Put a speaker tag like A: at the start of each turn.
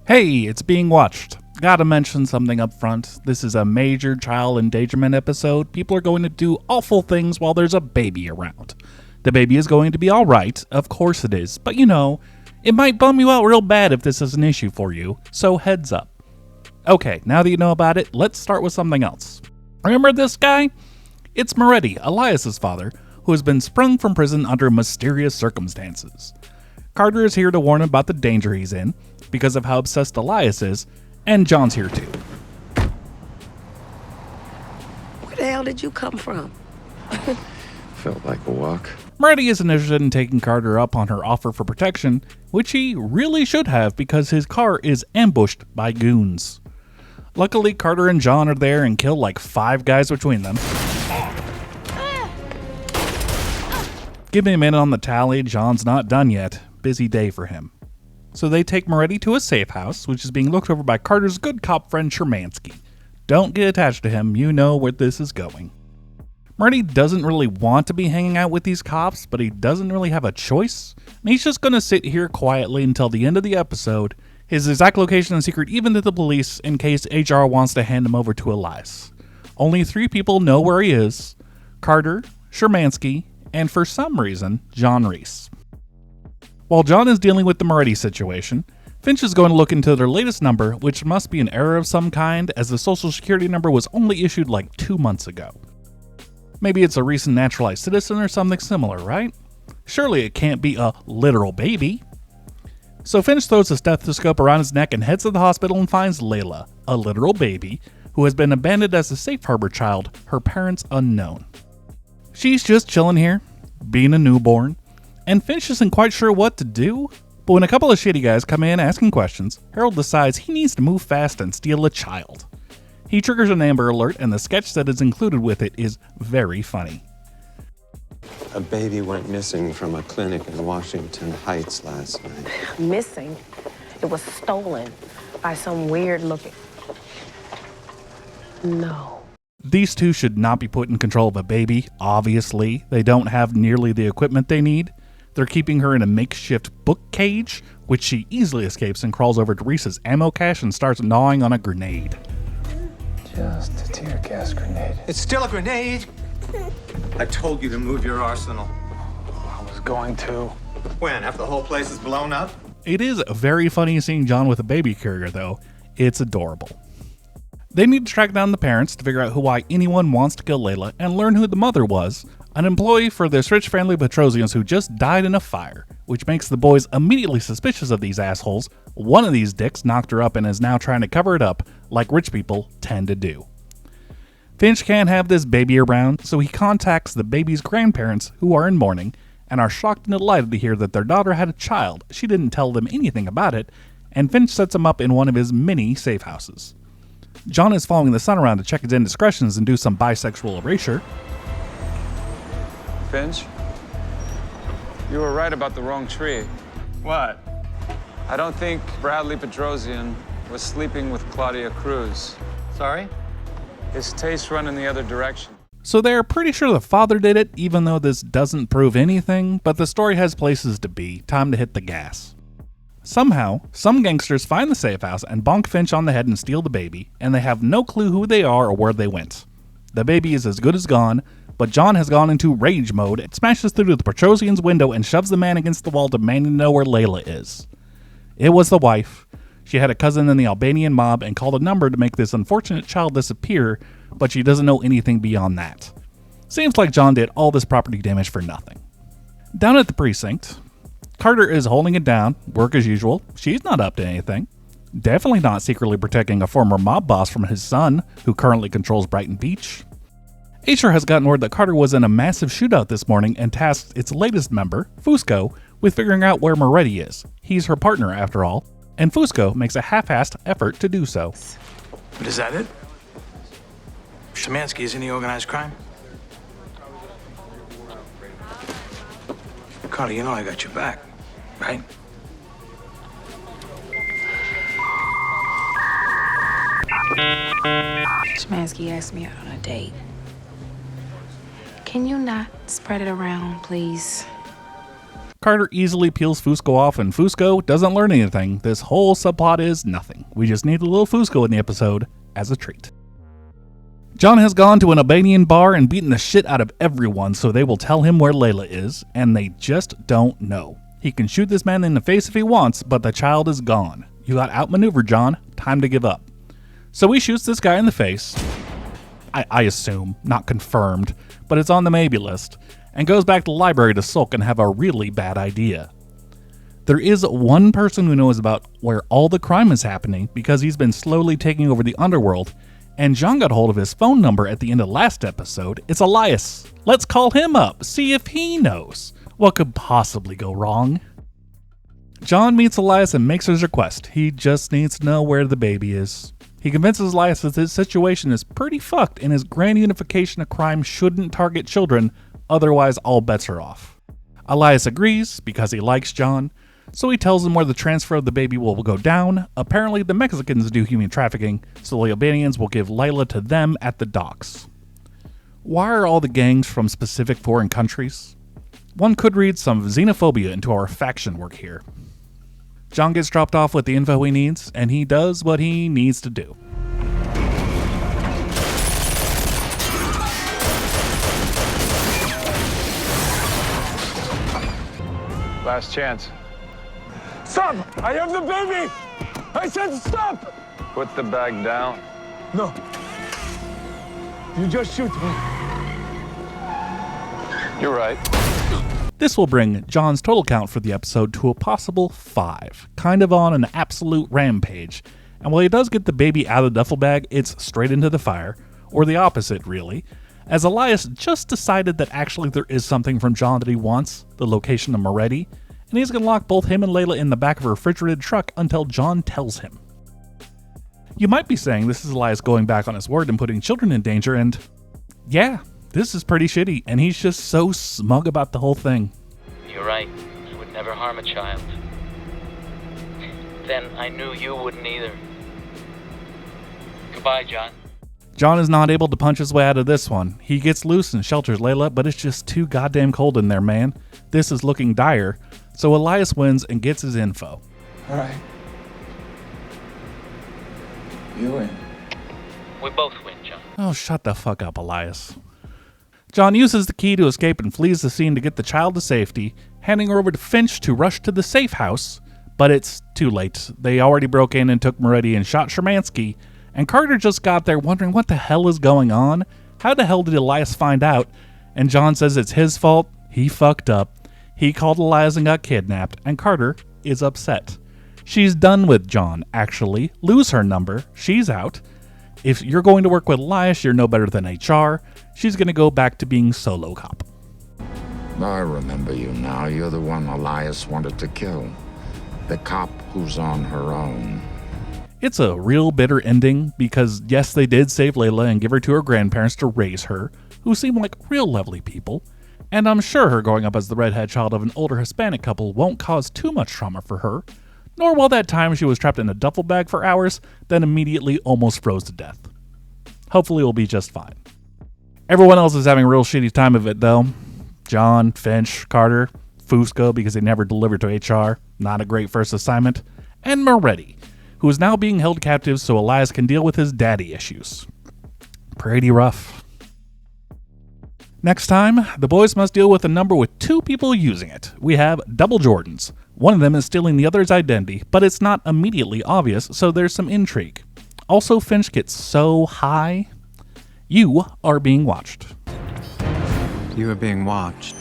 A: Hey, it's being watched. Gotta mention something up front. This is a major child endangerment episode. People are going to do awful things while there's a baby around. The baby is going to be alright, of course it is, but it might bum you out real bad if this is an issue for you, so heads up. Okay, now that you know about it, let's start with something else. Remember this guy? It's Moretti, Elias' father, who has been sprung from prison under mysterious circumstances. Carter is here to warn him about the danger he's in, because of how obsessed Elias is, and John's here too.
B: Where the hell did you come from?
C: Felt like a walk.
A: Moretti isn't interested in taking Carter up on her offer for protection, which he really should have because his car is ambushed by goons. Luckily, Carter and John are there and kill like 5 guys between them. Give me a minute on the tally, John's not done yet. Busy day for him. So they take Moretti to a safe house, which is being looked over by Carter's good cop friend Shermansky. Don't get attached to him, you know where this is going. Moretti doesn't really want to be hanging out with these cops, but he doesn't really have a choice, and he's just gonna sit here quietly until the end of the episode, his exact location and secret even to the police in case HR wants to hand him over to Elias. Only 3 people know where he is: Carter, Shermansky, and for some reason, John Reese. While John is dealing with the Moretti situation, Finch is going to look into their latest number, which must be an error of some kind, as the social security number was only issued like 2 months ago. Maybe it's a recent naturalized citizen or something similar, right? Surely it can't be a literal baby. So Finch throws a stethoscope around his neck and heads to the hospital and finds Layla, a literal baby, who has been abandoned as a safe harbor child, her parents unknown. She's just chilling here, being a newborn, and Finch isn't quite sure what to do, but when a couple of shitty guys come in asking questions, Harold decides he needs to move fast and steal a child. He triggers an Amber Alert, and the sketch that is included with it is very funny.
C: A baby went missing from a clinic in Washington Heights last night.
B: Missing? It was stolen by some weird looking... No.
A: These two should not be put in control of a baby, obviously. They don't have nearly the equipment they need. They're keeping her in a makeshift book cage, which she easily escapes and crawls over to Reese's ammo cache and starts gnawing on a grenade.
D: Just a tear gas grenade.
E: It's still a grenade! I told you to move your arsenal.
D: I was going to.
E: When? After the whole place is blown up?
A: It is very funny seeing John with a baby carrier, though. It's adorable. They need to track down the parents to figure out why anyone wants to kill Layla and learn who the mother was, an employee for this rich family of Petrosians who just died in a fire, which makes the boys immediately suspicious of these assholes. One of these dicks knocked her up and is now trying to cover it up, like rich people tend to do. Finch can't have this baby around, so he contacts the baby's grandparents, who are in mourning, and are shocked and delighted to hear that their daughter had a child. She didn't tell them anything about it, and Finch sets him up in one of his many safe houses. John is following the son around to check his indiscretions and do some bisexual erasure.
D: Finch, you were right about the wrong tree.
E: What?
D: I don't think Bradley Petrosian was sleeping with Claudia Cruz.
E: Sorry?
D: His tastes run in the other direction.
A: So they're pretty sure the father did it, even though this doesn't prove anything, but the story has places to be. Time to hit the gas. Somehow, some gangsters find the safe house and bonk Finch on the head and steal the baby, and they have no clue who they are or where they went. The baby is as good as gone, but John has gone into rage mode and smashes through the Petrosian's window and shoves the man against the wall, demanding to know where Layla is. It was the wife. She had a cousin in the Albanian mob and called a number to make this unfortunate child disappear, but she doesn't know anything beyond that. Seems like John did all this property damage for nothing. Down at the precinct, Carter is holding it down, work as usual. She's not up to anything. Definitely not secretly protecting a former mob boss from his son, who currently controls Brighton Beach. HR has gotten word that Carter was in a massive shootout this morning and tasked its latest member, Fusco, with figuring out where Moretti is. He's her partner, after all, and Fusco makes a half-assed effort to do so.
F: But is that it? Szymanski is in the organized crime? Carter, you know I got your back, right?
G: Szymanski asked me out on a date. Can you not spread it around, please?
A: Carter easily peels Fusco off, and Fusco doesn't learn anything. This whole subplot is nothing. We just need a little Fusco in the episode as a treat. John has gone to an Albanian bar and beaten the shit out of everyone so they will tell him where Layla is, and they just don't know. He can shoot this man in the face if he wants, but the child is gone. You got outmaneuvered, John. Time to give up. So he shoots this guy in the face. I assume, not confirmed, but it's on the maybe list, and goes back to the library to sulk and have a really bad idea. There is one person who knows about where all the crime is happening because he's been slowly taking over the underworld, and John got hold of his phone number at the end of last episode. It's Elias. Let's call him up, see if he knows. What could possibly go wrong? John meets Elias and makes his request. He just needs to know where the baby is. He convinces Elias that his situation is pretty fucked and his grand unification of crime shouldn't target children, otherwise all bets are off. Elias agrees because he likes John, so he tells him where the transfer of the baby will go down. Apparently the Mexicans do human trafficking, so the Albanians will give Layla to them at the docks. Why are all the gangs from specific foreign countries? One could read some xenophobia into our faction work here. John gets dropped off with the info he needs, and he does what he needs to do.
D: Last chance. Stop! I have the baby! I said stop! Put the bag down.
E: No. You just shoot me.
D: You're right.
A: This will bring John's total count for the episode to a possible 5, kind of on an absolute rampage. And while he does get the baby out of the duffel bag, it's straight into the fire, or the opposite really, as Elias just decided that actually there is something from John that he wants, the location of Moretti, and he's going to lock both him and Layla in the back of a refrigerated truck until John tells him. You might be saying this is Elias going back on his word and putting children in danger, and yeah, this is pretty shitty, and he's just so smug about the whole thing.
H: You're right. I would never harm a child. Then I knew you wouldn't either. Goodbye, John.
A: John is not able to punch his way out of this one. He gets loose and shelters Layla, but it's just too goddamn cold in there, man. This is looking dire, so Elias wins and gets his info.
E: All right. You win.
H: We both win, John.
A: Oh, shut the fuck up, Elias. John uses the key to escape and flees the scene to get the child to safety, handing her over to Finch to rush to the safe house, but it's too late. They already broke in and took Moretti and shot Shermansky, and Carter just got there wondering what the hell is going on. How the hell did Elias find out? And John says it's his fault. He fucked up. He called Elias and got kidnapped, and Carter is upset. She's done with John, actually. Lose her number. She's out. If you're going to work with Elias, you're no better than HR. She's going to go back to being solo cop.
I: I remember you now. You're the one Elias wanted to kill. The cop who's on her own.
A: It's a real bitter ending because, yes, they did save Layla and give her to her grandparents to raise her, who seem like real lovely people. And I'm sure her growing up as the redhead child of an older Hispanic couple won't cause too much trauma for her, nor will that time she was trapped in a duffel bag for hours, then immediately almost froze to death. Hopefully it'll be just fine. Everyone else is having a real shitty time of it, though. John, Finch, Carter, Fusco because they never delivered to HR, not a great first assignment, and Moretti, who is now being held captive so Elias can deal with his daddy issues. Pretty rough. Next time, the boys must deal with a number with 2 people using it. We have double Jordans. One of them is stealing the other's identity, but it's not immediately obvious, so there's some intrigue. Also, Finch gets so high. You are being watched.
C: You are being watched.